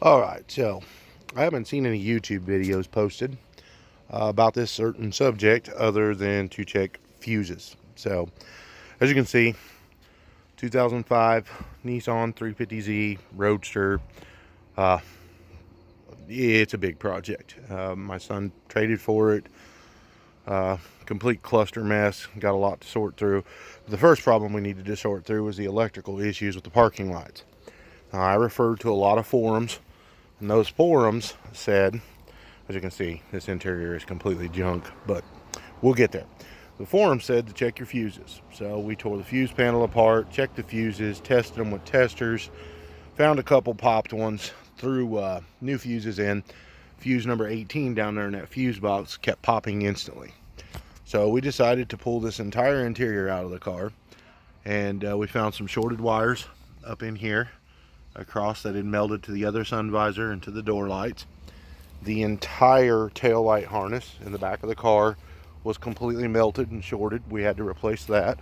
Alright, so I haven't seen any YouTube videos posted about this certain subject other than to check fuses. So, as you can see, 2005 Nissan 350Z Roadster. Uh, it's a big project. My son traded for it. Complete cluster mess. Got a lot to sort through. But the first problem we needed to sort through was the electrical issues with the parking lights. I referred to a lot of forums, and those forums said, as you can see, this interior is completely junk, but we'll get there. The forum said to check your fuses. So we tore the fuse panel apart, checked the fuses, tested them with testers, found a couple popped ones, threw new fuses in. Fuse number 18 down there in that fuse box kept popping instantly. So we decided to pull this entire interior out of the car, and we found some shorted wires up in here across that had melted to the other sun visor and to the door lights. The entire tail light harness in the back of the car was completely melted and shorted. We had to replace that.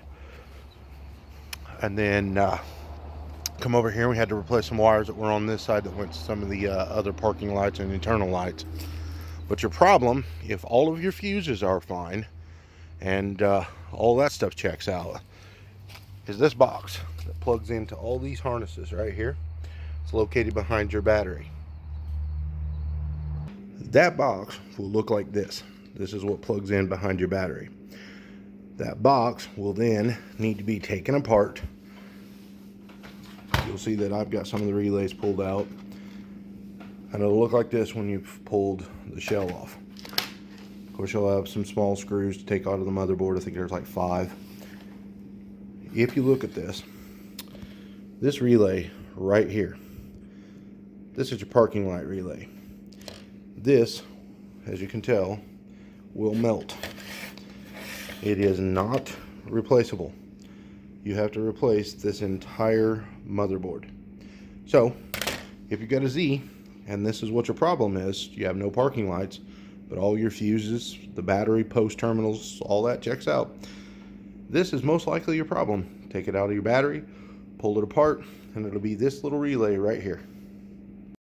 And then come over here, we had to replace some wires that were on this side that went to some of the other parking lights and internal lights. But your problem, if all of your fuses are fine and all that stuff checks out, is this box that plugs into all these harnesses right here. It's located behind your battery. That box will look like this. This is what plugs in behind your battery. That box will then need to be taken apart. You'll see that I've got some of the relays pulled out, and it'll look like this when you've pulled the shell off. Of course, you'll have some small screws to take out of the motherboard. I think there's like 5. If you look at this relay right here, this is your parking light relay. This, as you can tell, will melt. It is not replaceable. You have to replace this entire motherboard. So, if you've got a Z, and this is what your problem is, you have no parking lights, but all your fuses, the battery, post terminals, all that checks out, this is most likely your problem. Take it out of your battery, pull it apart, and it'll be this little relay right here.